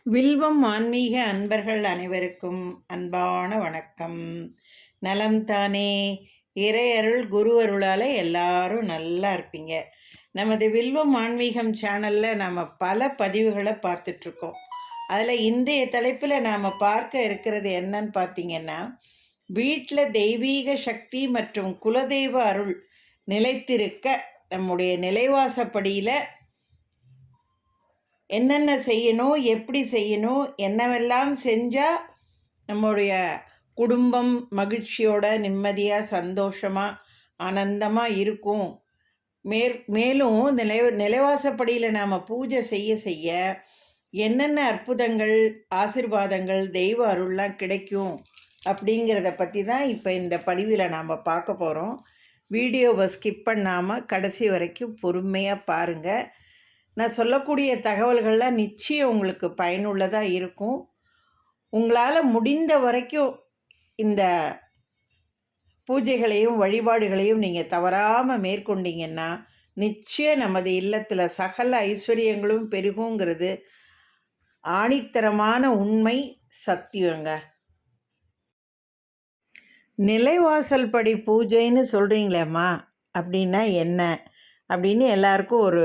வில்வம் ஆன்மீக அன்பர்கள் அனைவருக்கும் அன்பான வணக்கம். நலம் தானே? இறையருள் குரு அருளால் எல்லாரும் நல்லா இருப்பீங்க. நமது வில்வம் ஆன்மீகம் சேனலில் நம்ம பல பதிவுகளை பார்த்துட்ருக்கோம். அதில் இன்றைய தலைப்பில் நாம் பார்க்க இருக்கிறது என்னன்னு பார்த்தீங்கன்னா, வீட்டில் தெய்வீக சக்தி மற்றும் குலதெய்வ அருள் நிலைத்திருக்க நம்முடைய நிலைவாசப்படியில் என்னென்ன செய்யணும், எப்படி செய்யணும், என்னவெல்லாம் செஞ்சால் நம்முடைய குடும்பம் மகிழ்ச்சியோட நிம்மதியாக சந்தோஷமாக ஆனந்தமாக இருக்கும். மேலும் நிலைவாசப்படியில் நாம் பூஜை செய்ய என்னென்ன அற்புதங்கள் ஆசீர்வாதங்கள் தெய்வ அருள்லாம் கிடைக்கும் அப்படிங்கிறத பற்றி தான் இப்போ இந்த பதிவில் நாம் பார்க்க போகிறோம். வீடியோவை ஸ்கிப் பண்ணாமல் கடைசி வரைக்கும் பொறுமையாக பாருங்கள். நான் சொல்லக்கூடிய தகவல்கள்லாம் நிச்சயம் உங்களுக்கு பயனுள்ளதாக இருக்கும். உங்களால் முடிந்த வரைக்கும் இந்த பூஜைகளையும் வழிபாடுகளையும் நீங்கள் தவறாமல் மேற்கொண்டீங்கன்னா நிச்சயம் நமது இல்லத்தில் சகல ஐஸ்வர்யங்களும் பெருகுங்கிறது ஆணித்தரமான உண்மை, சத்தியங்க. நிலைவாசல் படி பூஜைன்னு சொல்கிறீங்களேம்மா, அப்படின்னா என்ன அப்படின்னு எல்லாருக்கும் ஒரு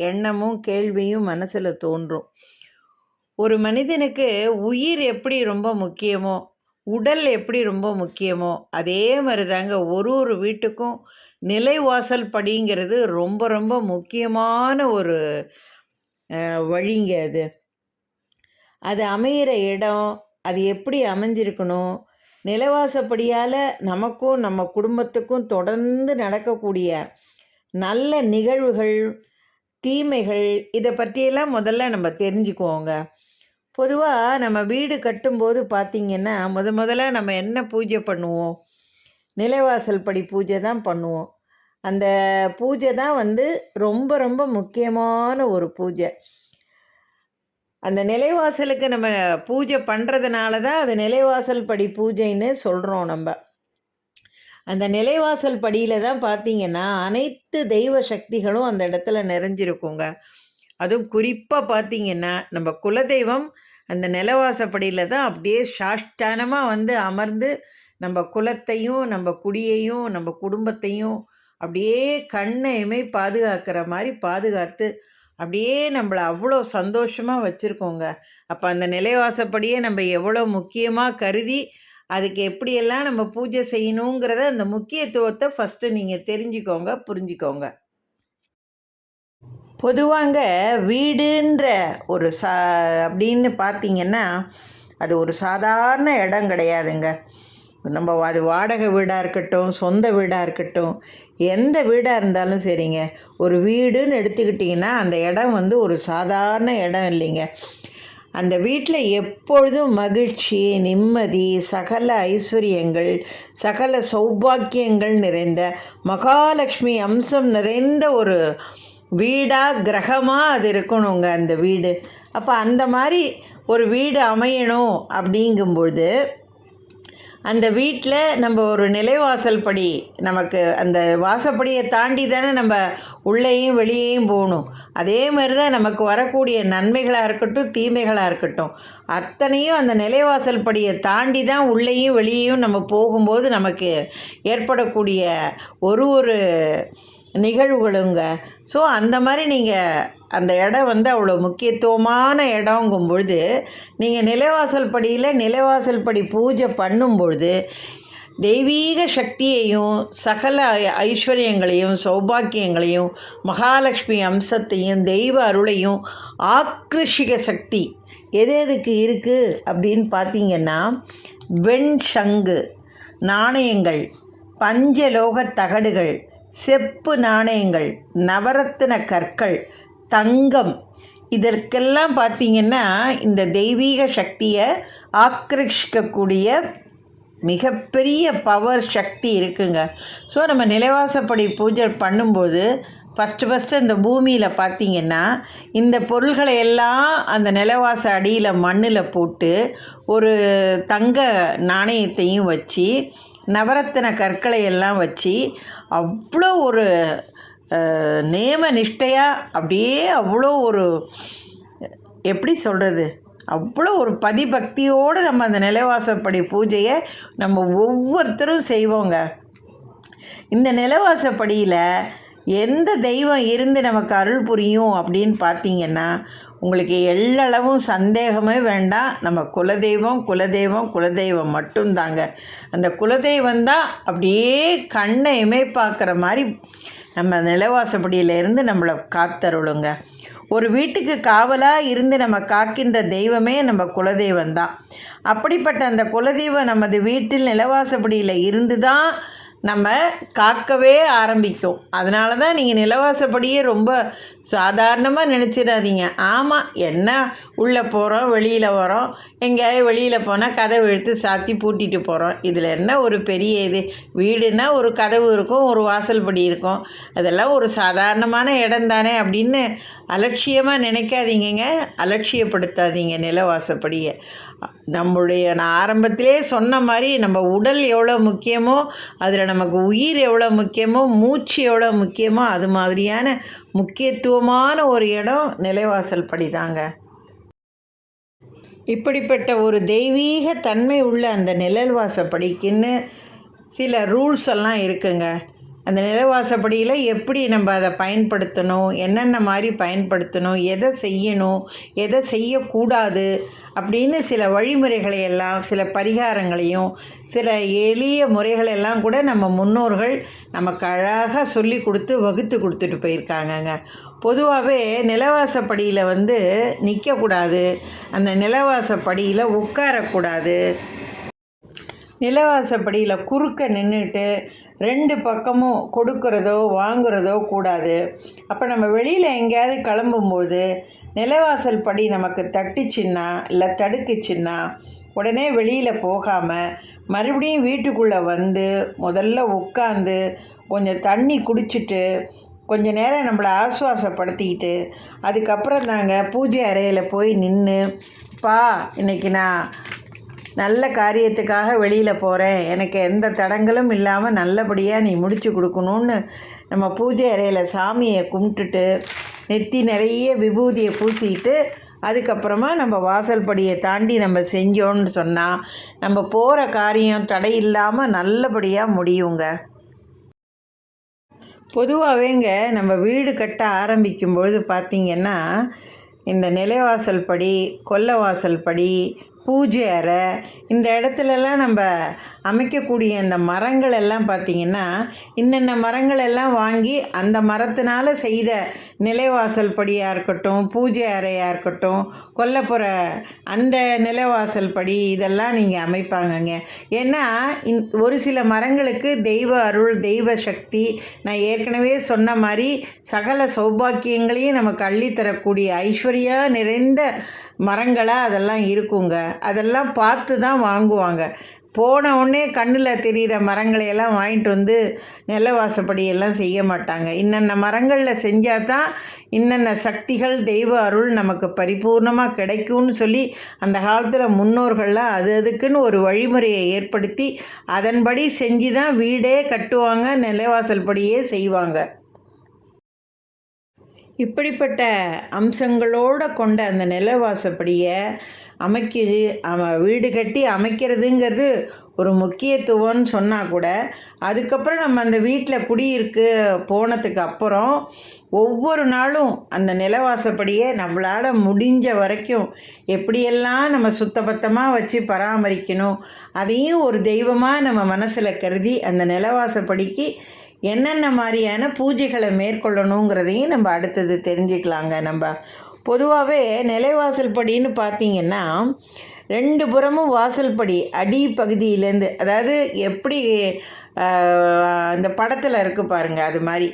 எண்ணமும் கேள்வியும் மனசில் தோன்றும். ஒரு மனிதனுக்கு உயிர் எப்படி ரொம்ப முக்கியமோ, உடல் எப்படி ரொம்ப முக்கியமோ, அதே மாதிரி தாங்க ஒரு வீட்டுக்கும் நிலைவாசல் படிங்கிறது ரொம்ப ரொம்ப முக்கியமான ஒரு வழிங்க. அது அமையிற இடம், அது எப்படி அமைஞ்சிருக்கணும், நிலைவாசப்படியால் நமக்கும் நம்ம குடும்பத்துக்கும் தொடர்ந்து நடக்கக்கூடிய நல்ல நிகழ்வுகள், தீமைகள், இதை பற்றியெல்லாம் முதல்ல நம்ம தெரிஞ்சுக்குவோங்க. பொதுவாக நம்ம வீடு கட்டும்போது பார்த்திங்கன்னா முதல்ல நம்ம என்ன பூஜை பண்ணுவோம்? நிலைவாசல் படி பூஜை தான் பண்ணுவோம். அந்த பூஜை தான் ரொம்ப ரொம்ப முக்கியமான ஒரு பூஜை. அந்த நிலைவாசலுக்கு நம்ம பூஜை பண்ணுறதுனால தான் அது நிலைவாசல் படி பூஜைன்னு சொல்கிறோம். நம்ம அந்த நிலைவாசல் படியில் தான் பார்த்திங்கன்னா அனைத்து தெய்வ சக்திகளும் அந்த இடத்துல நிறைஞ்சிருக்குங்க. அதுவும் குறிப்பாக பார்த்திங்கன்னா நம்ம குலதெய்வம் அந்த நிலவாசப்படியில் தான் அப்படியே சாஷ்டானமாக அமர்ந்து நம்ம குலத்தையும் நம்ம குடியையும் நம்ம குடும்பத்தையும் அப்படியே கண்ணையுமே பாதுகாக்கிற மாதிரி பாதுகாத்து அப்படியே நம்மளை அவ்வளோ சந்தோஷமாக வச்சுருக்கோங்க. அப்போ அந்த நிலைவாசப்படியே நம்ம எவ்வளோ முக்கியமாக கருதி அதுக்கு எப்படியெல்லாம் நம்ம பூஜை செய்யணுங்கிறத அந்த முக்கியத்துவத்தை ஃபஸ்ட்டு நீங்கள் தெரிஞ்சுக்கோங்க, புரிஞ்சுக்கோங்க. பொதுவாங்க வீடுன்ற ஒரு அப்படின்னு பார்த்திங்கன்னா அது ஒரு சாதாரண இடம் கிடையாதுங்க. நம்ம அது வாடகை வீடாக இருக்கட்டும், சொந்த வீடாக இருக்கட்டும், எந்த வீடாக இருந்தாலும் சரிங்க, ஒரு வீடுன்னு எடுத்துக்கிட்டிங்கன்னா அந்த இடம் ஒரு சாதாரண இடம் இல்லைங்க. அந்த வீட்டில் எப்பொழுதும் மகிழ்ச்சி, நிம்மதி, சகல ஐஸ்வர்யங்கள், சகல சௌபாக்கியங்கள் நிறைந்த மகாலட்சுமி அம்சம் நிறைந்த ஒரு வீடாக கிரகமாக அது இருக்கணுங்க அந்த வீடு. அப்போ அந்த மாதிரி ஒரு வீடு அமையணும் அப்படிங்கும்பொழுது அந்த வீட்டில் நம்ம ஒரு நிலைவாசல் படி, நமக்கு அந்த வாசப்படியை தாண்டி தானே நம்ம உள்ளேயும் வெளியேயும் போகணும். அதே மாதிரி தான் நமக்கு வரக்கூடிய நன்மைகளாக இருக்கட்டும், தீமைகளாக இருக்கட்டும், அத்தனையும் அந்த நிலைவாசல் படியை தாண்டி தான் உள்ளேயும் வெளியேயும் நம்ம போகும்போது நமக்கு ஏற்படக்கூடிய ஒரு நிகழ்வுகளுங்க. ஸோ அந்த மாதிரி நீங்கள் அந்த இடம் அவ்வளோ முக்கியத்துவமான இடங்கும்பொழுது நீங்கள் நிலைவாசல் படி பூஜை பண்ணும்பொழுது தெய்வீக சக்தியையும் சகல ஐஸ்வர்யங்களையும் சௌபாக்கியங்களையும் மகாலட்சுமி அம்சத்தையும் தெய்வ அருளையும் ஆக்ரிஷிக சக்தி எதுக்கு இருக்குது அப்படின்னு பார்த்திங்கன்னா, வெண் சங்கு நாணயங்கள், பஞ்சலோக தகடுகள், செப்பு நாணயங்கள், நவரத்தின கற்கள், தங்கம், இதற்கெல்லாம் பார்த்திங்கன்னா இந்த தெய்வீக சக்தியை ஆக்கிரமிக்கக்கூடிய மிகப்பெரிய பவர் சக்தி இருக்குங்க. ஸோ நம்ம நிலைவாசப்படி பூஜை பண்ணும்போது ஃபஸ்ட்டு இந்த பூமியில் பார்த்திங்கன்னா இந்த பொருள்களை எல்லாம் அந்த நிலவாச அடியில் மண்ணில் போட்டு ஒரு தங்க நாணயத்தையும் வச்சு நவரத்தின கற்களை எல்லாம் வச்சு அவ்வளோ ஒரு நேம நிஷ்டையாக அப்படியே அவ்வளோ ஒரு எப்படி சொல்கிறது, அவ்வளோ ஒரு பதிபக்தியோடு நம்ம அந்த நிலைவாசப்படி பூஜையை நம்ம ஒவ்வொருத்தரும் செய்வோங்க. இந்த நிலைவாசப்படியில் எந்த தெய்வம் இருந்து நமக்கு அருள் புரியும் அப்படின்னு பார்த்தீங்கன்னா, உங்களுக்கு எள்ளளவும் சந்தேகமே வேண்டாம். நம்ம குலதெய்வம் மட்டும்தாங்க. அந்த குலதெய்வம் தான் அப்படியே கண்ணை இமைப்பாக்கிற மாதிரி நம்ம நிலைவாசப்படியிலேருந்து நம்மளை காத்தருளுங்க. ஒரு வீட்டுக்கு காவலாக இருந்து நம்ம காக்கின்ற தெய்வமே நம்ம குலதெய்வம் தான். அப்படிப்பட்ட அந்த குலதெய்வம் நமது வீட்டில் நிலவாசப்படியில் இருந்து தான் நம்ம காக்கவே ஆரம்பிக்கும். அதனால தான் நீங்கள் நிலவாசப்படியே ரொம்ப சாதாரணமாக நினச்சிடாதீங்க. ஆமாம், என்ன உள்ளே போகிறோம் வெளியில் வரோம், எங்கேயாவது வெளியில் போனால் கதவு இழுத்து சாத்தி பூட்டிட்டு போகிறோம். இதில் என்ன ஒரு பெரிய இது? வீடுனா ஒரு கதவு இருக்கும், ஒரு வாசல்படி இருக்கும், அதெல்லாம் ஒரு சாதாரணமான இடம் தானே அப்படின்னு அலட்சியமாக நினைக்காதீங்க, அலட்சியப்படுத்தாதீங்க நிலவாசப்படியை. நான் ஆரம்பத்திலே சொன்ன மாதிரி நம்ம உடல் எவ்வளோ முக்கியமோ, அதில் நமக்கு உயிர் எவ்வளோ முக்கியமோ, மூச்சு எவ்வளோ முக்கியமோ, அது மாதிரியான முக்கியத்துவமான ஒரு இடம் நிலைவாசல் படி தாங்க. இப்படிப்பட்ட ஒரு தெய்வீக தன்மை உள்ள அந்த நிழல்வாசப்படிக்குன்னு சில ரூல்ஸ் எல்லாம் இருக்குங்க. அந்த நிலவாசப்படியில் எப்படி நம்ம அதை பயன்படுத்தணும், என்னென்ன மாதிரி பயன்படுத்தணும், எதை செய்யணும், எதை செய்யக்கூடாது அப்படின்னு சில வழிமுறைகளை எல்லாம், சில பரிகாரங்களையும், சில எளிய முறைகளெல்லாம் கூட நம்ம முன்னோர்கள் நமக்கு அழகாக சொல்லி கொடுத்து வகுத்து கொடுத்துட்டு போயிருக்காங்கங்க. பொதுவாகவே நிலவாசப்படியில் நிற்கக்கூடாது, அந்த நிலவாசப்படியில் உட்காரக்கூடாது, நிலவாசப்படியில் குறுக்க நின்றுட்டு 2 பக்கமும் கொடுக்குறதோ வாங்குறதோ கூடாது. அப்போ நம்ம வெளியில் எங்கேயாவது கிளம்பும்போது நிலவாசல் படி நமக்கு தட்டிச்சின்னா இல்லை தடுக்குச்சின்னா உடனே வெளியில் போகாமல் மறுபடியும் வீட்டுக்குள்ளே முதல்ல உட்காந்து கொஞ்சம் தண்ணி குடிச்சிட்டு கொஞ்ச நேரம் நம்மளை ஆசுவாசப்படுத்திக்கிட்டு அதுக்கப்புறம் தாங்க பூஜை அறையில் போய் நின்று, இன்றைக்கி நான் நல்ல காரியத்துக்காக வெளியில் போகிறேன், எனக்கு எந்த தடங்களும் இல்லாமல் நல்லபடியாக நீ முடித்து கொடுக்கணுன்னு நம்ம பூஜை அறையில் சாமியை கும்பிட்டுட்டு நெத்தி நிறைய விபூதியை பூசிட்டு அதுக்கப்புறமா நம்ம வாசல்படியை தாண்டி நம்ம செஞ்சோன்னு சொன்னால் நம்ம போகிற காரியம் தடை இல்லாமல் நல்லபடியாக முடியுங்க. பொதுவாகவேங்க நம்ம வீடு கட்ட ஆரம்பிக்கும்பொழுது பார்த்திங்கன்னா, இந்த நிலைவாசல் படி, கொல்லைவாசல் படி, பூஜை அறை, இந்த இடத்துலலாம் நம்ம அமைக்கக்கூடிய இந்த மரங்கள் எல்லாம் பார்த்திங்கன்னா, இன்னென்ன மரங்கள் எல்லாம் வாங்கி அந்த மரத்தினால் செய்த நிலைவாசல் படியாக இருக்கட்டும், பூஜை அறையாக இருக்கட்டும், கொல்லைப்புற அந்த நிலைவாசல் படி இதெல்லாம் நீங்கள் அமைப்பாங்கங்க. ஏன்னா ஒரு சில மரங்களுக்கு தெய்வ அருள், தெய்வ சக்தி, நான் ஏற்கனவே சொன்ன மாதிரி சகல சௌபாக்கியங்களையும் நமக்கு அள்ளித்தரக்கூடிய ஐஸ்வர்யா நிறைந்த மரங்களாக அதெல்லாம் இருக்குங்க. அதெல்லாம் பார்த்து தான் வாங்குவாங்க. போன உடனே கண்ணில் தெரிகிற மரங்களையெல்லாம் வாங்கிட்டு நிலவாசப்படியெல்லாம் செய்ய மாட்டாங்க. இன்னென்ன மரங்களில் செஞ்சால் தான் இன்னென்ன சக்திகள், தெய்வ அருள் நமக்கு பரிபூர்ணமாக கிடைக்கும்னு சொல்லி அந்த காலத்தில் முன்னோர்கள்லாம் அதுக்குன்னு ஒரு வழிமுறையை ஏற்படுத்தி அதன்படி செஞ்சு தான் வீடே கட்டுவாங்க, நிலவாசல் படியே செய்வாங்க. இப்படிப்பட்ட அம்சங்களோடு கொண்ட அந்த நிலவாசப்படியை வீடு கட்டி அமைக்கிறதுங்கிறது ஒரு முக்கியத்துவம்னு சொன்னால் கூட, அதுக்கப்புறம் நம்ம அந்த வீட்டில் குடியிருக்கு போனதுக்கு அப்புறம் ஒவ்வொரு நாளும் அந்த நிலவாசப்படியை நம்மளால் முடிஞ்ச வரைக்கும் எப்படியெல்லாம் நம்ம சுத்தபத்தமாக வச்சு பராமரிக்கணும், அதையும் ஒரு தெய்வமாக நம்ம மனசில் கருதி அந்த நிலவாசப்படிக்கு என்னென்ன மாதிரியான பூஜைகளை மேற்கொள்ளணுங்கிறதையும் நம்ம அடுத்தது தெரிஞ்சுக்கலாங்க. நம்ம பொதுவாகவே நிலைவாசல் படின்னு பார்த்திங்கன்னா 2 புறமும் வாசல் படி அடி பகுதியிலேருந்து, அதாவது எப்படி அந்த படத்தில் இருக்குது பாருங்கள், அது மாதிரி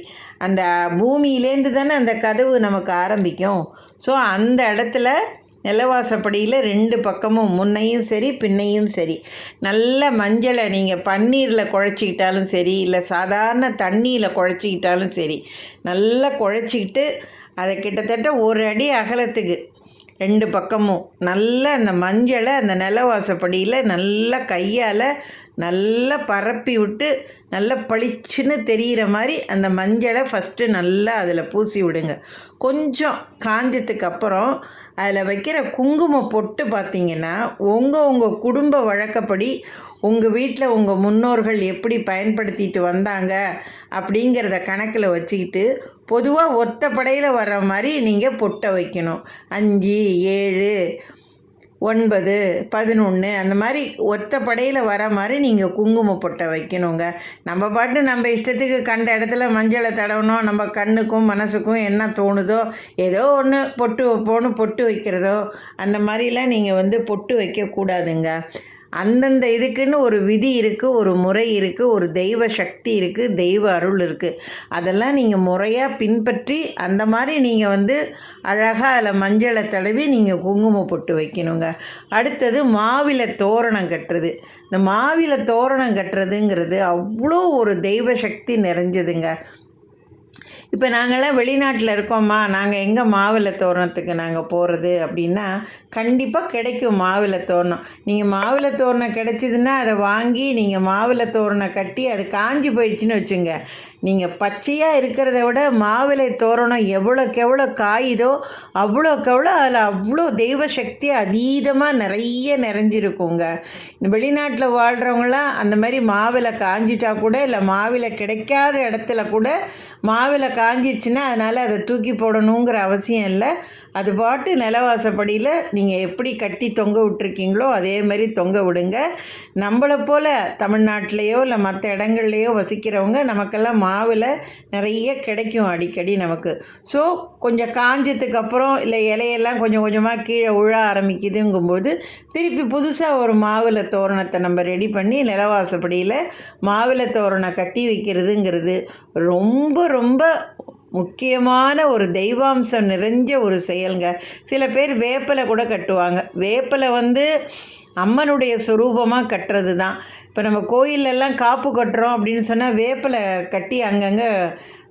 அந்த பூமியிலேருந்து தானே அந்த கதவு நமக்கு ஆரம்பிக்கும். ஸோ அந்த இடத்துல நிலவாசப்படியில் 2 பக்கமும் முன்னையும் சரி பின்னையும் சரி நல்ல மஞ்சளை நீங்கள் பன்னீரில் குழச்சிக்கிட்டாலும் சரி, இல்லை சாதாரண தண்ணியில் குழச்சிக்கிட்டாலும் சரி, நல்லா குழச்சிக்கிட்டு அதை கிட்டத்தட்ட 1 அடி அகலத்துக்கு 2 பக்கமும் நல்லா அந்த மஞ்சளை அந்த நிலவாசப்படியில் நல்லா கையால் நல்லா பரப்பி விட்டு நல்லா பளிச்சுன்னு தெரிகிற மாதிரி அந்த மஞ்சளை ஃபஸ்ட்டு நல்லா அதில் பூசி விடுங்க. கொஞ்சம் காஞ்சதுக்கு அப்புறம் அதில் வைக்கிற குங்கும பொட்டு பார்த்திங்கன்னா உங்கள் குடும்ப வழக்கப்படி உங்கள் வீட்டில் உங்கள் முன்னோர்கள் எப்படி பயன்படுத்திட்டு வந்தாங்க அப்படிங்கிறத கணக்கில் வச்சுக்கிட்டு பொதுவாக ஒத்தப்படையில் வர்ற மாதிரி நீங்கள் பொட்டை வைக்கணும். 5, 7, 9, 11 அந்த மாதிரி ஒத்தப்படையில் வர மாதிரி நீங்கள் குங்கும பொட்டை வைக்கணுங்க. நம்ம பாட்டு நம்ம இஷ்டத்துக்கு கண்ட இடத்துல மஞ்சளை தடவணும், நம்ம கண்ணுக்கும் மனசுக்கும் என்ன தோணுதோ ஏதோ ஒன்று பொட்டு வைப்போன்னு பொட்டு வைக்கிறதோ அந்த மாதிரிலாம் நீங்கள் பொட்டு வைக்கக்கூடாதுங்க. அந்தந்த இதுக்குன்னு ஒரு விதி இருக்குது, ஒரு முறை இருக்குது, ஒரு தெய்வ சக்தி இருக்குது, தெய்வ அருள் இருக்குது. அதெல்லாம் நீங்கள் முறையாக பின்பற்றி அந்த மாதிரி நீங்கள் அழகாக அதில் மஞ்சளை தடவி நீங்கள் குங்குமம் பொட்டு வைக்கணுங்க. அடுத்தது மாவிலை தோரணம் கட்டுறது. இந்த மாவிலை தோரணம் கட்டுறதுங்கிறது அவ்வளோ ஒரு தெய்வ சக்தி நிறைஞ்சதுங்க. இப்போ நாங்கள்லாம் வெளிநாட்டில் இருக்கோம்மா, நாங்கள் எங்கே மாவிலை தோரணத்துக்கு நாங்கள் போகிறது அப்படின்னா கண்டிப்பாக கிடைக்கும் மாவிலை தோரணம். நீங்கள் மாவிலை தோரணம் கிடைச்சிதுன்னா அதை வாங்கி நீங்கள் மாவிலை தோரணம் கட்டி அது காஞ்சி போயிடுச்சுன்னு வச்சுங்க, நீங்கள் பச்சையாக இருக்கிறத விட மாவிலை தோரணம் எவ்வளோக்கு காயுதோ அவ்வளோக்கு அதில் அவ்வளோ தெய்வ சக்தி அதீதமாக நிறைஞ்சிருக்குங்க. வெளிநாட்டில் வாழ்கிறவங்களாம் அந்த மாதிரி மாவிலை காஞ்சிட்டா கூட, இல்லை மாவிலை கிடைக்காத இடத்துல கூட மாவிலை காஞ்சிடுச்சுன்னா அதனால் அதை தூக்கி போடணுங்கிற அவசியம் இல்லை. அது பாட்டு நிலவாசப்படியில் நீங்கள் எப்படி கட்டி தொங்க விட்டுருக்கீங்களோ அதே மாதிரி தொங்க விடுங்க. நம்மளை போல் தமிழ்நாட்டிலையோ இல்லை மற்ற இடங்கள்லையோ வசிக்கிறவங்க நமக்கெல்லாம் மாவில் நிறைய கிடைக்கும் அடிக்கடி நமக்கு. ஸோ கொஞ்சம் காஞ்சதுக்கு அப்புறம் இல்லை இலையெல்லாம் கொஞ்சம் கொஞ்சமாக கீழே உழ ஆரம்பிக்குதுங்கும்போது திருப்பி புதுசாக ஒரு மாவிலை தோரணத்தை நம்ம ரெடி பண்ணி நிலவாசப்படியில் மாவிலை தோரணம் கட்டி வைக்கிறதுங்கிறது ரொம்ப ரொம்ப முக்கியமான ஒரு தெய்வாம்சம் நிறைஞ்ச ஒரு செயலுங்க. சில பேர் வேப்பிலை கூட கட்டுவாங்க. வேப்பிலை அம்மனுடைய சுரூபமாக கட்டுறது தான். இப்போ நம்ம கோயிலெல்லாம் காப்பு கட்டுறோம் அப்படின்னு சொன்னால் வேப்பிலை கட்டி அங்கங்கே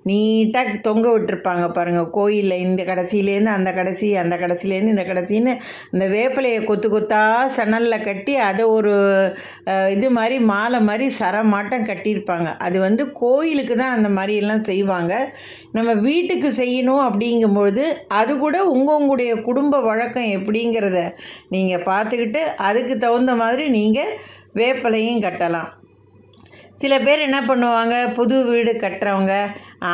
நீட்டாக தொங்க விட்டுருப்பாங்க பாருங்கள். கோயிலில் இந்த கடைசியிலேருந்து அந்த கடைசி, அந்த கடைசியிலேருந்து இந்த கடைசின்னு இந்த வேப்பிலையை கொத்தா சணலில் கட்டி அதை ஒரு இது மாதிரி மாலை மாதிரி சரமாட்டம் கட்டியிருப்பாங்க. அது கோயிலுக்கு தான் அந்த மாதிரியெல்லாம் செய்வாங்க. நம்ம வீட்டுக்கு செய்யணும் அப்படிங்கும்பொழுது அது கூட உங்களுடைய குடும்ப வழக்கம் எப்படிங்கிறத நீங்கள் பார்த்துக்கிட்டு அதுக்கு தகுந்த மாதிரி நீங்கள் வேப்பிலையும் கட்டலாம். சில பேர் என்ன பண்ணுவாங்க, புது வீடு கட்டுறவங்க,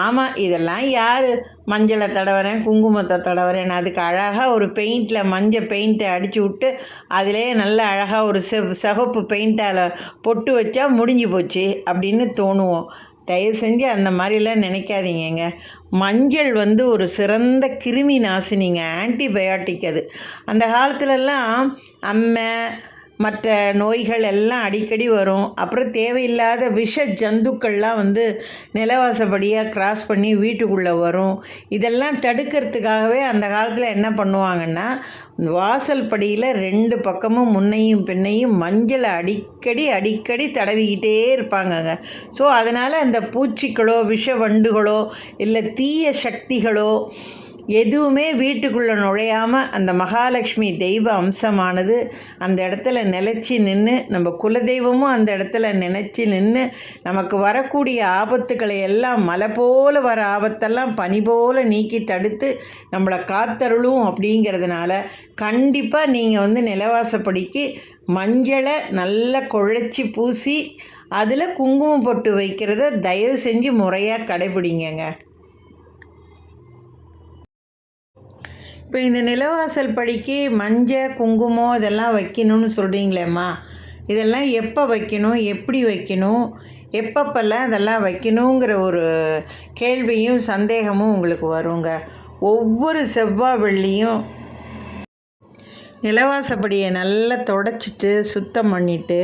ஆமாம் இதெல்லாம் யார் மஞ்சளை தடவுறேன் குங்குமத்தை தடவுறேன், அதுக்கு அழகாக ஒரு பெயிண்டில் மஞ்சள் பெயிண்ட்டை அடித்து விட்டு அதிலே நல்ல அழகாக ஒரு சிவப்பு பெயிண்டால் பொட்டு வச்சா முடிஞ்சு போச்சு அப்படின்னு தோணுவோம். தயவு செஞ்சு அந்த மாதிரிலாம் நினைக்காதீங்க. மஞ்சள் ஒரு சிறந்த கிருமி நாசினிங்க, ஆன்டிபயாட்டிக். அது அந்த காலத்துலலாம் அம்மை மற்ற நோய்கள் எல்லாம் அடிக்கடி வரும். அப்புறம் தேவையில்லாத விஷ ஜந்துக்கள்லாம் நிலவாசப்படியாக கிராஸ் பண்ணி வீட்டுக்குள்ளே வரும். இதெல்லாம் தடுக்கிறதுக்காகவே அந்த காலத்தில் என்ன பண்ணுவாங்கன்னா, வாசல் படியில் 2 பக்கமும் முன்னையும் பின்னையும் மஞ்சளை அடிக்கடி தடவிக்கிட்டே இருப்பாங்கங்க. ஸோ அதனால் அந்த பூச்சிகளோ விஷ வண்டுகளோ இல்லை தீய சக்திகளோ எதுவுமே வீட்டுக்குள்ளே நுழையாமல் அந்த மகாலட்சுமி தெய்வ அம்சமானது அந்த இடத்துல நிலச்சி நின்று, நம்ம குலதெய்வமும் அந்த இடத்துல நினச்சி நின்று நமக்கு வரக்கூடிய ஆபத்துக்களை எல்லாம் மலை போல் வர ஆபத்தெல்லாம் பனி போல் நீக்கி தடுத்து நம்மளை காத்தருளும். அப்படிங்கிறதுனால கண்டிப்பாக நீங்கள் நிலவாசப்படிக்கு மஞ்சளை நல்லா குழைச்சி பூசி அதில் குங்குமம் போட்டு வைக்கிறத தயவு செஞ்சு முறையாக கடைபிடிங்க. இப்போ இந்த நிலவாசல் படிக்கு மஞ்சள் குங்குமம் இதெல்லாம் வைக்கணும்னு சொல்கிறீங்களேம்மா, இதெல்லாம் எப்போ வைக்கணும், எப்படி வைக்கணும், எப்பப்பெல்லாம் இதெல்லாம் வைக்கணுங்கிற ஒரு கேள்வியும் சந்தேகமும் உங்களுக்கு வருங்க. ஒவ்வொரு செவ்வாய் வெள்ளியும் நிலவாசப்படியை நல்லா தொடச்சிட்டு சுத்தம் பண்ணிவிட்டு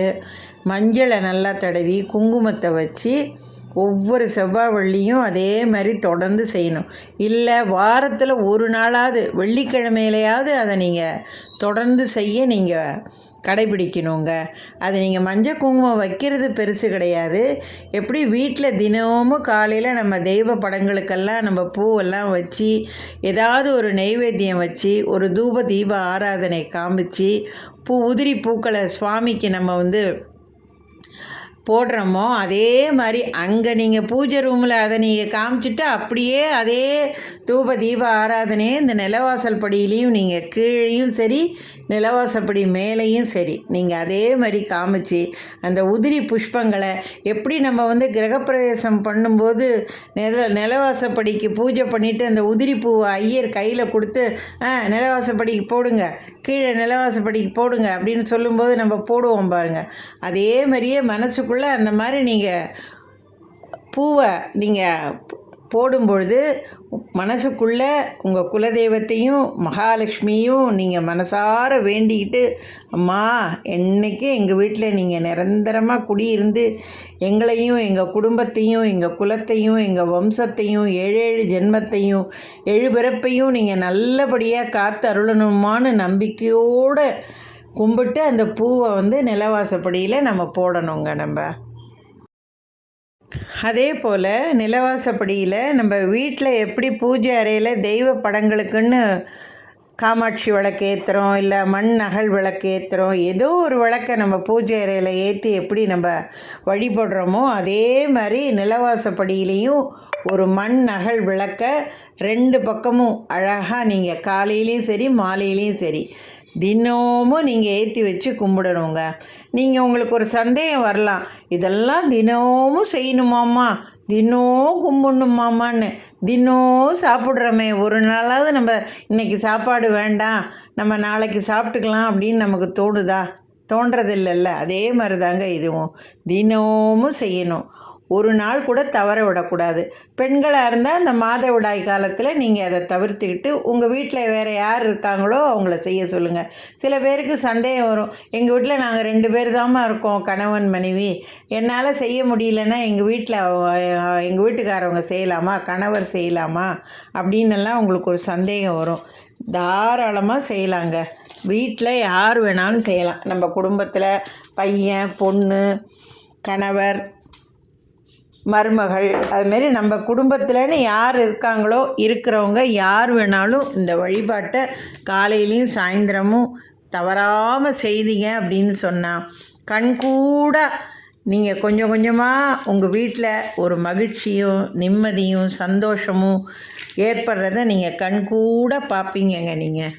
மஞ்சளை நல்லா தடவி குங்குமத்தை வச்சு ஒவ்வொரு செவ்வாய் வெள்ளியும் அதே மாதிரி தொடர்ந்து செய்யணும். இல்லை வாரத்தில் ஒரு நாளாவது வெள்ளிக்கிழமையிலையாவது அதை நீங்கள் தொடர்ந்து செய்ய நீங்கள் கடைபிடிக்கணுங்க. அது நீங்கள் மஞ்சள் குங்குமம் வைக்கிறது பெருசு கிடையாது. எப்படி வீட்டில் தினமும் காலையில் நம்ம தெய்வ படங்களுக்கெல்லாம் நம்ம பூவெல்லாம் வச்சு ஏதாவது ஒரு நெய்வேத்தியம் வச்சு ஒரு தூப தீப ஆராதனை காமிச்சு உதிரி பூக்களை சுவாமிக்கு நம்ம போடுறோமோ அதே மாதிரி அங்கே நீங்கள் பூஜை ரூமில் அதை நீங்கள் காமிச்சிட்டு அப்படியே அதே தூப தீப ஆராதனையே இந்த நிலவாசல் படியிலையும் நீங்கள் கீழேயும் சரி நிலவாசப்படி மேலேயும் சரி நீங்கள் அதே மாதிரி காமிச்சு அந்த உதிரி புஷ்பங்களை எப்படி நம்ம வந்து கிரகப்பிரவேசம் பண்ணும்போது நிலவாசப்படிக்கு பூஜை பண்ணிவிட்டு அந்த உதிரி பூவை ஐயர் கையில் கொடுத்து நிலவாசப்படிக்கு போடுங்க, கீழே நிலவாசப்படிக்கு போடுங்க அப்படின்னு சொல்லும்போது நம்ம போடுவோம் பாருங்கள். அதே மாதிரியே மனசுக்குள்ளே அந்த மாதிரி நீங்கள் பூவை நீங்கள் போடும்பொழுது மனசுக்குள்ளே உங்கள் குலதெய்வத்தையும் மகாலட்சுமியும் நீங்கள் மனசார வேண்டிக்கிட்டு, அம்மா என்றைக்கும் எங்கள் வீட்டில் நீங்கள் நிரந்தரமாக குடியிருந்து எங்களையும் எங்கள் குடும்பத்தையும் எங்கள் குலத்தையும் எங்கள் வம்சத்தையும் 7 ஜென்மத்தையும் 7 பிறப்பையும் நீங்கள் நல்லபடியாக காத்து அருளணுமான்னு நம்பிக்கையோடு கும்பிட்டு அந்த பூவை வந்து நிலவாசப்படியில் நம்ம போடணுங்க. நம்ம அதே போல் நிலவாசப்படியில் நம்ம வீட்டில் எப்படி பூஜை அறையில் தெய்வ படங்களுக்குன்னு காமாட்சி விளக்கு ஏற்றுறோம், இல்லை மண் அகல் விளக்கு ஏற்றுறோம், ஏதோ ஒரு விளக்கை நம்ம பூஜை அறையில் ஏற்றி எப்படி நம்ம வழிபடுறோமோ அதே மாதிரி நிலவாசப்படியிலையும் ஒரு மண் அகல் விளக்கை 2 பக்கமும் அழகாக நீங்கள் காலையிலையும் சரி மாலையிலையும் சரி தினமும் நீங்கள் ஏற்றி வச்சு கும்பிடணுங்க. நீங்கள் உங்களுக்கு ஒரு சந்தேகம் வரலாம், இதெல்லாம் தினமும் செய்யணுமாம்மா, தினம் கும்பிடணுமாம்மான்னு. தினம் சாப்பிட்றோமே, ஒரு நாளாவது நம்ம இன்றைக்கி சாப்பாடு வேண்டாம் நம்ம நாளைக்கு சாப்பிட்டுக்கலாம் அப்படின்னு நமக்கு தோணுதா? தோன்றதில்லைல்ல. அதே மாதிரி தாங்க இதுவும் தினமும் செய்யணும். ஒரு நாள் கூட தவற விடக்கூடாது. பெண்களாக இருந்தால் அந்த மாதவிடாய் காலத்தில் நீங்கள் அதை தவிர்த்துக்கிட்டு உங்கள் வீட்டில் வேறு யார் இருக்காங்களோ அவங்கள செய்ய சொல்லுங்கள். சில பேருக்கு சந்தேகம் வரும், எங்கள் வீட்டில் நாங்கள் 2 பேர் தாம்மா இருக்கோம், கணவன் மனைவி, என்னால் செய்ய முடியலன்னா எங்கள் வீட்டுக்காரவங்க செய்யலாமா, கணவர் செய்யலாமா அப்படின்னெல்லாம் உங்களுக்கு ஒரு சந்தேகம் வரும். தாராளமாக செய்யலாங்க. வீட்டில் யார் வேணாலும் செய்யலாம். நம்ம குடும்பத்தில் பையன், பொண்ணு, கணவர், மருமகள், அதுமாரி நம்ம குடும்பத்தில்னு யார் இருக்காங்களோ இருக்கிறவங்க யார் வேணாலும் இந்த வழிபாட்டை காலையிலையும் சாயந்தரமும் தவறாமல் செய்தீங்க அப்படின்னு சொன்னால் கண்கூட நீங்கள் கொஞ்சம் கொஞ்சமாக உங்கள் வீட்டில் ஒரு மகிழ்ச்சியும் நிம்மதியும் சந்தோஷமும் ஏற்படுறத நீங்கள் கண்கூட பார்ப்பீங்கங்க. நீங்கள்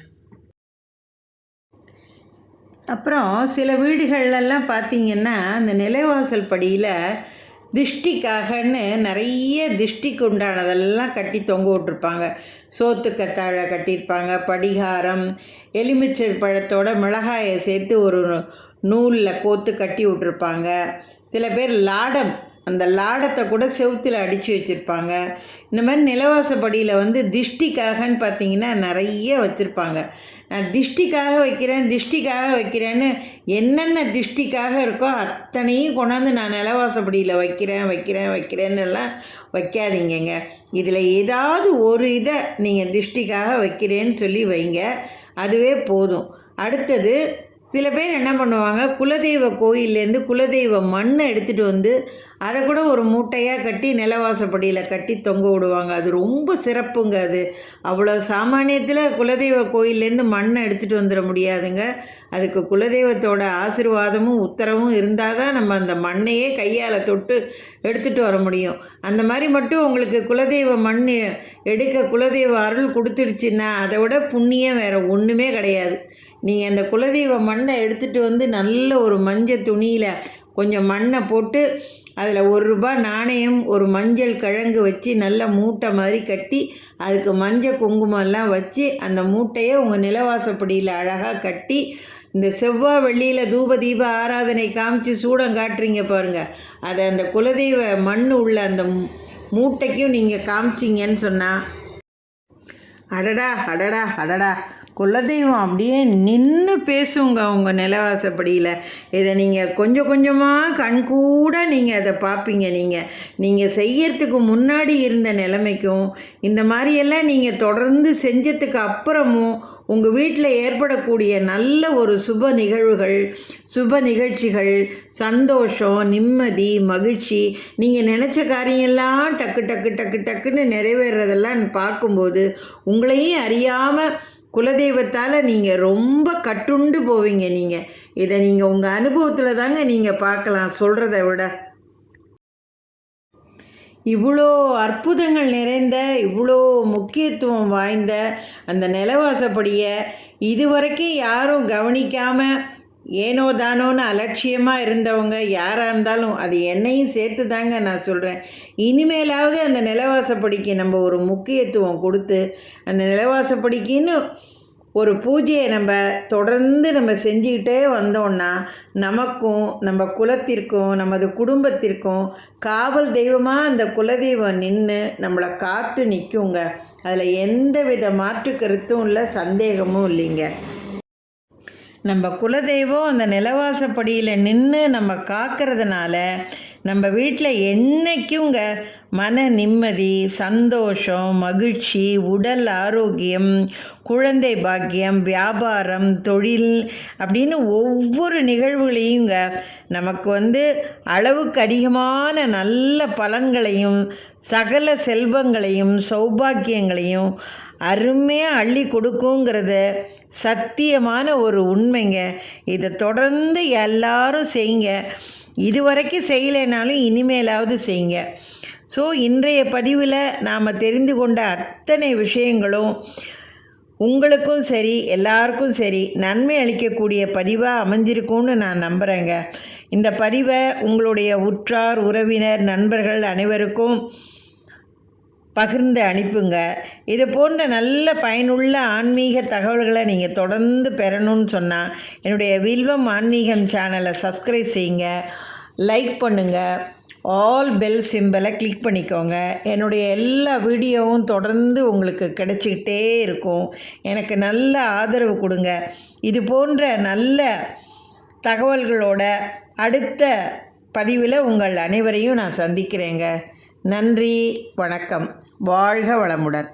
அப்புறம் சில வீடுகளெல்லாம் பார்த்தீங்கன்னா அந்த நிலைவாசல் படியில் திஷ்டிக்காகன்னு நிறைய திஷ்டிக்கு உண்டானதெல்லாம் கட்டி தொங்க விட்ருப்பாங்க. சோத்துக்கத்தாழை கட்டியிருப்பாங்க, படிகாரம், எலுமிச்சை பழத்தோட மிளகாயை சேர்த்து ஒரு நூலில் கோத்து கட்டி விட்ருப்பாங்க. சில பேர் லாடம், அந்த லாடத்தை கூட செவுத்தில் அடித்து வச்சுருப்பாங்க. இந்த மாதிரி நிலவாசப்படியில் வந்து திஷ்டிக்காகன்னு பார்த்திங்கன்னா நிறைய வச்சுருப்பாங்க. நான் திஷ்டிக்காக வைக்கிறேன்னு என்னென்ன திஷ்டிக்காக இருக்கோ அத்தனையும் கொண்டாந்து நான் நிலவாசப்படியில் வைக்கிறேன்னெல்லாம் வைக்காதீங்கங்க. இதில் ஏதாவது ஒரு இதை நீங்கள் திஷ்டிக்காக வைக்கிறேன்னு சொல்லி வைங்க, அதுவே போதும். அடுத்தது சில பேர் என்ன பண்ணுவாங்க, குலதெய்வ கோயிலேருந்து குலதெய்வ மண்ணை எடுத்துகிட்டு வந்து அதை கூட ஒரு மூட்டையாக கட்டி நிலவாசப்படியில் கட்டி தொங்க விடுவாங்க. அது ரொம்ப சிறப்புங்க. அது அவ்வளோ சாமானியத்தில் குலதெய்வ கோயிலேருந்து மண்ணை எடுத்துகிட்டு வந்துட முடியாதுங்க. அதுக்கு குலதெய்வத்தோட ஆசீர்வாதமும் உத்தரவும் இருந்தால் தான் நம்ம அந்த மண்ணையே கையால் தொட்டு எடுத்துகிட்டு வர முடியும். அந்த மாதிரி மட்டும் உங்களுக்கு குலதெய்வ மண் எடுக்க குலதெய்வ அருள் கொடுத்துடுச்சுன்னா அதை விட புண்ணியம் வேறு ஒன்றுமே கிடையாது. நீங்கள் அந்த குலதெய்வ மண்ணை எடுத்துகிட்டு வந்து நல்ல ஒரு மஞ்சள் துணியில் கொஞ்சம் மண்ணை போட்டு அதில் ₹1 நாணயம், ஒரு மஞ்சள் கிழங்கு வச்சு நல்ல மூட்டை மாதிரி கட்டி அதுக்கு மஞ்சள் குங்குமம்லாம் வச்சு அந்த மூட்டையை உங்கள் நிலவாசப்படியில் அழகாக கட்டி இந்த செவ்வாய் வெள்ளியில் தூப தீப ஆராதனை காமிச்சு சூடம் காட்டுறீங்க பாருங்கள், அதை அந்த குலதெய்வ மண் உள்ள அந்த மூட்டைக்கும் நீங்கள் காமிச்சிங்கன்னு சொன்னால் அடடா அடடா அடடா குலதெய்வம் அப்படியே நின்று பேசுங்க உங்கள் நிலவாசப்படியில். இதை நீங்கள் கொஞ்சம் கொஞ்சமாக கண்கூட நீங்கள் அதை பார்ப்பீங்க. நீங்கள் செய்யறதுக்கு முன்னாடி இருந்த நிலைமைக்கும் இந்த மாதிரியெல்லாம் நீங்கள் தொடர்ந்து செஞ்சதுக்கு அப்புறமும் உங்கள் வீட்டில் ஏற்படக்கூடிய நல்ல ஒரு சுப நிகழ்வுகள், சுப நிகழ்ச்சிகள், சந்தோஷம், நிம்மதி, மகிழ்ச்சி, நீங்கள் நினச்ச காரியெல்லாம் டக்குன்னு நிறைவேறதெல்லாம் பார்க்கும்போது உங்களையும் அறியாமல் குலதெய்வத்தால் நீங்கள் ரொம்ப கட்டுண்டு போவீங்க. இதை நீங்கள் உங்கள் அனுபவத்தில் தாங்க நீங்கள் பார்க்கலாம் சொல்கிறத விட. இவ்வளோ அற்புதங்கள் நிறைந்த, இவ்வளோ முக்கியத்துவம் வாய்ந்த அந்த நிலவாசப்படியை இதுவரைக்கும் யாரும் கவனிக்காமல் ஏனோ தானோன்னு அலட்சியமாக இருந்தவங்க யாராக இருந்தாலும், அது என்னையும் சேர்த்து தாங்க நான் சொல்கிறேன். இனிமேலாவது அந்த நிலவாசப்படிக்கு நம்ம ஒரு முக்கியத்துவம் கொடுத்து, அந்த நிலவாசப்படிக்குன்னு ஒரு பூஜையை நம்ம தொடர்ந்து செஞ்சுக்கிட்டே வந்தோம்னா, நமக்கும் நம்ம குலத்திற்கும் நமது குடும்பத்திற்கும் காவல் தெய்வமாக அந்த குலதெய்வம் நின்று நம்மளை காத்து நிற்குங்க. அதில் எந்தவித மாற்று கருத்தும் இல்லை, சந்தேகமும் இல்லைங்க. நம்ம குலதெய்வம் அந்த நிலவாசப்படியில் நின்று நம்ம காக்கிறதுனால நம்ம வீட்டில் என்றைக்குங்க மன நிம்மதி, சந்தோஷம், மகிழ்ச்சி, உடல் ஆரோக்கியம், குழந்தை பாக்கியம், வியாபாரம், தொழில் அப்படின்னு ஒவ்வொரு நிகழ்வுகளையுங்க நமக்கு அளவுக்கு அதிகமான நல்ல பலன்களையும், சகல செல்வங்களையும், சௌபாக்கியங்களையும் அருமையாக அள்ளி கொடுக்குங்கிறத சத்தியமான ஒரு உண்மைங்க. இதை தொடர்ந்து எல்லாரும் செய்யுங்க. இதுவரைக்கும் செய்யலைனாலும் இனிமேலாவது செய்யுங்க. ஸோ இன்றைய பதிவில் நாம் தெரிந்து கொண்ட அத்தனை விஷயங்களும் உங்களுக்கும் சரி, எல்லாருக்கும் சரி நன்மை அளிக்கக்கூடிய பதிவாக அமைஞ்சிருக்கும்னு நான் நம்புகிறேங்க. இந்த பதிவை உங்களுடைய உற்றார், உறவினர், நண்பர்கள் அனைவருக்கும் பகிர்ந்து அனுப்புங்க. இது போன்ற நல்ல பயனுள்ள ஆன்மீக தகவல்களை நீங்கள் தொடர்ந்து பெறணும்னு சொன்னால் என்னுடைய வில்வம் ஆன்மீகம் சேனலை சப்ஸ்கிரைப் செய்யுங்க, லைக் பண்ணுங்கள், ஆல் பெல் சிம்பலை கிளிக் பண்ணிக்கோங்க. என்னுடைய எல்லா வீடியோவும் தொடர்ந்து உங்களுக்கு கிடைச்சிக்கிட்டே இருக்கும். எனக்கு நல்ல ஆதரவு கொடுங்க. இது போன்ற நல்ல தகவல்களோட அடுத்த பதிவில் உங்கள் அனைவரையும் நான் சந்திக்கிறேங்க. நன்றி, வணக்கம். வாழ்க வளமுடன்.